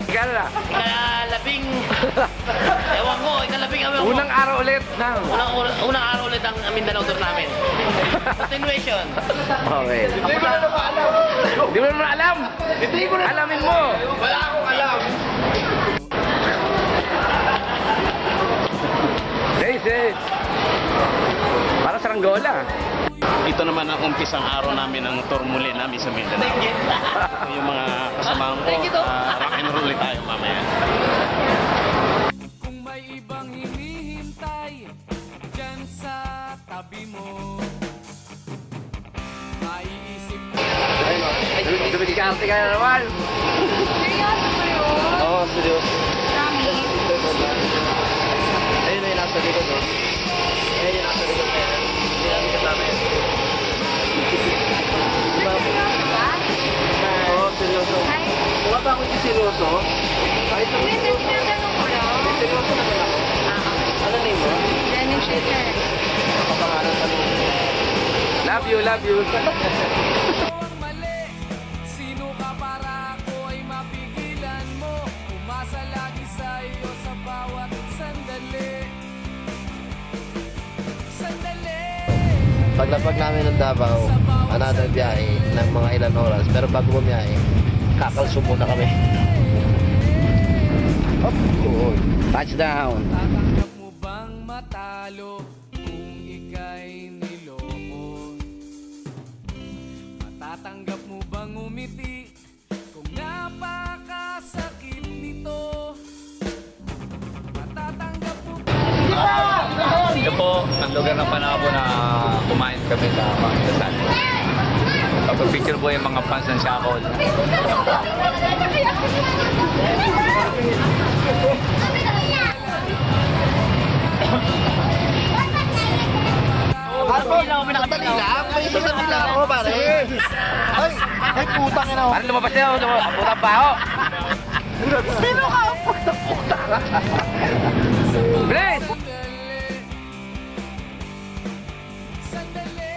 Kala na. Ikalabing... Ewan ko, ikalabing kami. Unang araw ulit ng... Unang araw ulit ang Mindanao tour namin. Continuation. Okay. Hindi mo na naman alam. Hindi mo na naman alam. Hindi mo na. Alamin mo. Wala akong alam. Say. Para sa Ranggola. Ito naman ang umpisang araw namin ng tour muli namin sa Mindanao. Ito yung mga kasamahan ko. Rock and roll ulit tayo mamaya. Kung may ibang hinihintay dyan sa tabi mo, maiisip mo. Dumikikarte ka na naman. Seryoso ba yun? Oo, seryoso. Promise. Ayun na yung nasa likod, no? Ayun yung nasa likod. Hindi namin kasama yan. Seryoso ba? Oo, seryoso. Ay, Mukha ba ako yung seryoso? Ay, hindi, tinatanong ko lang. seryoso naman ako. Ano name mo? Jenny Schitter. Kapangalan ka mo. Love you, love you. Ang mali, sino ka para ako ay mapigilan mo? Umasa lagi sa iyo sa bawat sandali. Sandali. Paglapag namin ng Davao, another biyahe ng mga ilan oras. Pero bago bumiyahe, kakalso muna kami. Hop! Touchdown. Tatanggap mo bang matalo kung ika'y niloko? Matatanggap mo bang umiti kung napakasakit nito? Matatanggap mo bang Ito po, ang lugar ng Panabo na kumain kami sa mga dasal. Pagpapicture po yung mga fans ng Shacol. May isa sa nila ako, pare. Ay, ay putang ina. Parang lumabas na yun. Putang baho. Sino ka? Bilis! sandali?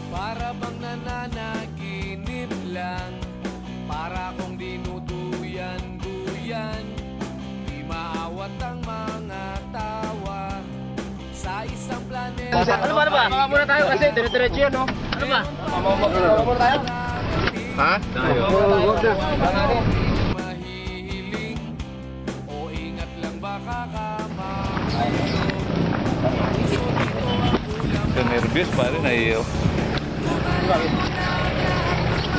Para bang nananaginip lang, para kong dinuduyan-duyan, di maawat ang mga tawa sa isang planeta. Ano ba? Mama muna tayo kasi dire-diretso yun, no? Ano ba? Mama muna tayo. Ha? mahihiling o ingat lang baka So, nervous pa rin ay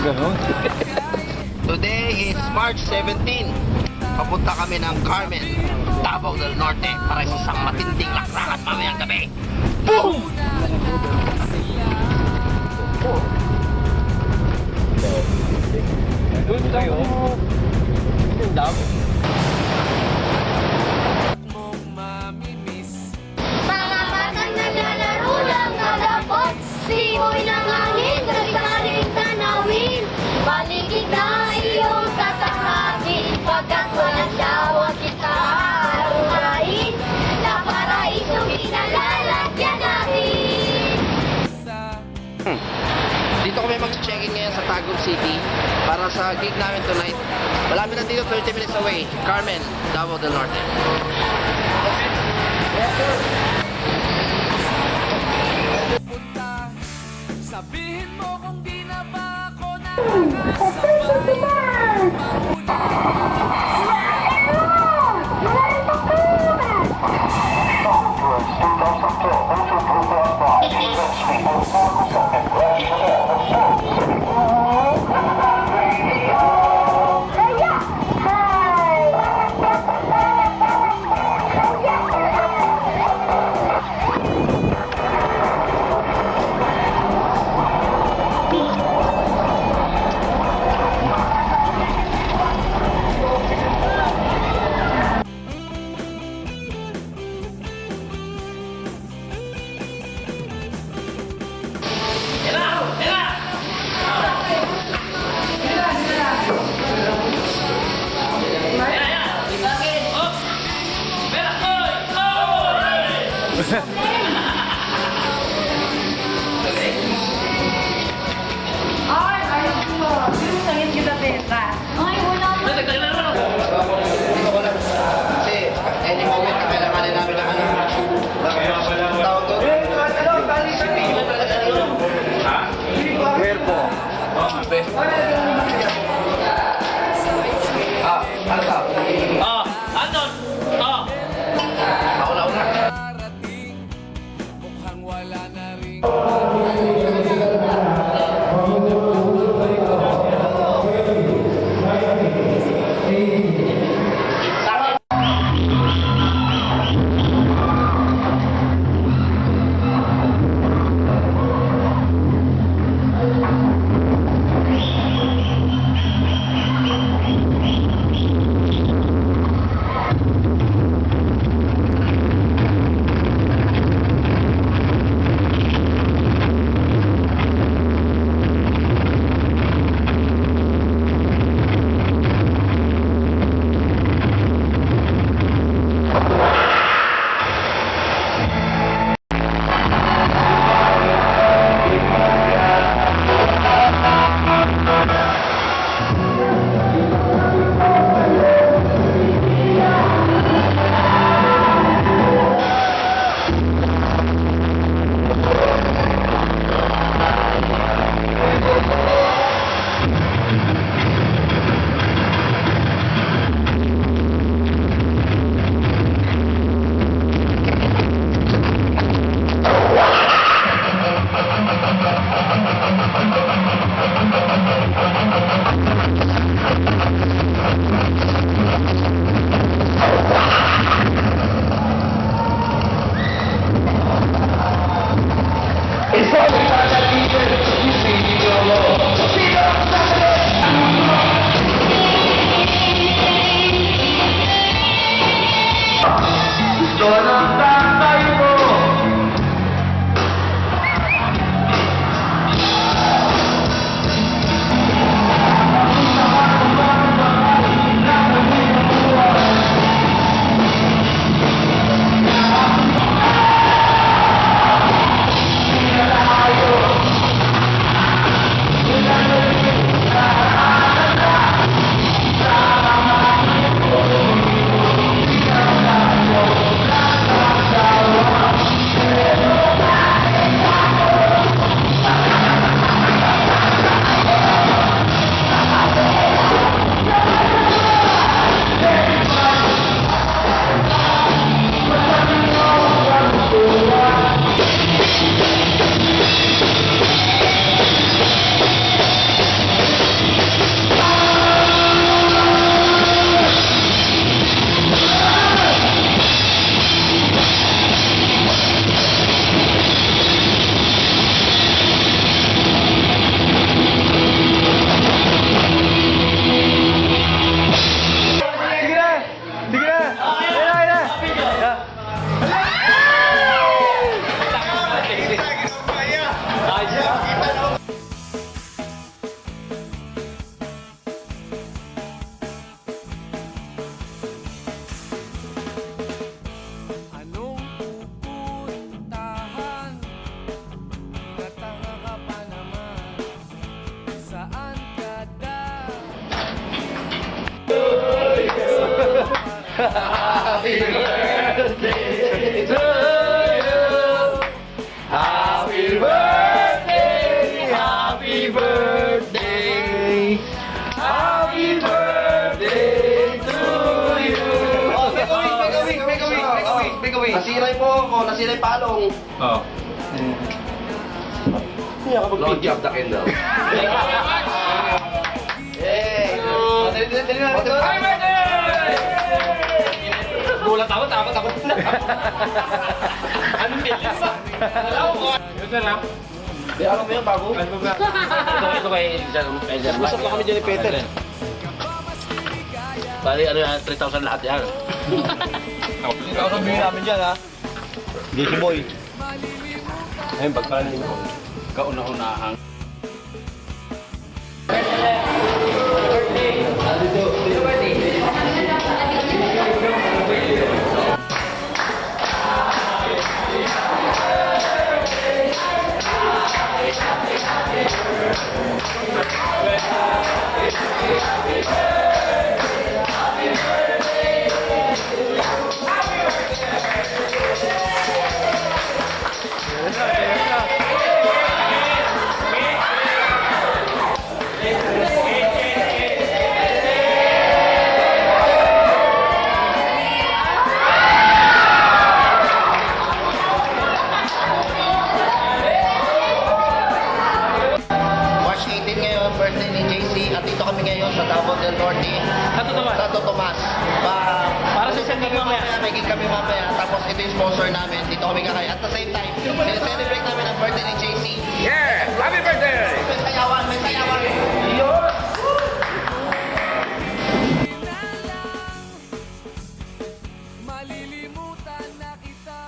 Ganon. Today is March 17. Papunta kami ng Carmen, Davao del Norte para sa isang matinding lakrakan mamayang gabi. Boom! Doon tayo. mong mamimiss. Mga batang naglalaro lang nalapot, simoy ng hangin, nagsaring tanawin. Paligid na iyong tatahagin, pagkat walang sawa kita haruhain. Na paraisong pinalalagyan natin. Dito kami mag-check-in ngayon sa Tagum City para sa gig namin tonight. Malapit na dito, 30 minutes away. Carmen, Davao del Norte. Punta, sabihin mo kung di na ba ako nakakasabay. Ay, wala mo. Kasi, any moment na kailanganin namin ng ano. Tawag to? Cuerpo. Ano ka? Oh, Anton! Oh! Mauna-una. Darating, mukhang wala na rin. Anong pupuntahan? Natanga ka pa naman. Saan ka daw? Happy birthday! Happy birthday! Happy birthday to you! Oh, make a wish. Nasiray po ako, nasiray palong. Oh. Long job the candle. Yay! Gulat ako, takot. Anong bilis? Di alam mo yun, bago? Ito kay Jan. Usap na kami dyan ni Peter. Bali, ano yan, 3,000 lahat yan. Ikaw sabihin namin dyan, ha? Gigi boy. Ayun, pagkalim ko. Kauna-unahang. March 18 ngayon, birthday ni JC. At dito kami ngayon sa Davao del Norte. Santo Tomas. Para sa isang mamaya. May gig kami mamaya. Tapos ito yung sponsor namin. Dito kami kakain. At the same time, celebrate namin ang birthday ni JC. Yeah! Happy birthday! May sayawan, may sayawan. Malilimutan na kita.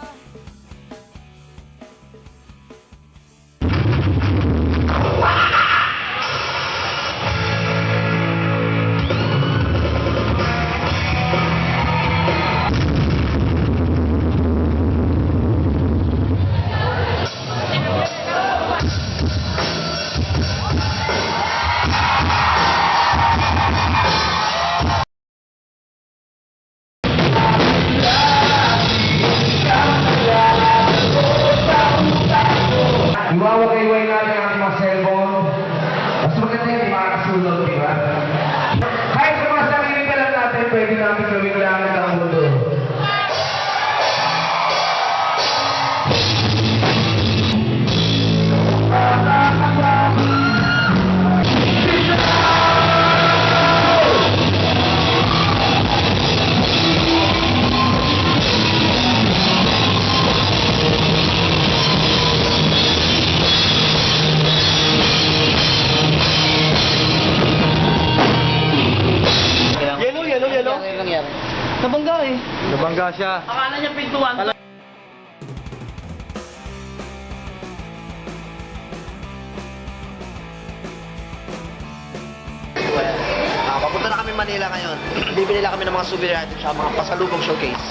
Iwawag-iway natin ang mga cellphone. Mas maganda yung makakasulog, di ba? Kahit sa mga sarili ka lang natin, pwede namin gawin langit ang mundo. Yellow. Ano nangyari? Nabangga eh. Nabangga siya. Akala niya pintuan. Papunta na kami Manila ngayon. Bibili lang kami ng mga souvenir items sa mga pasalubong showcase.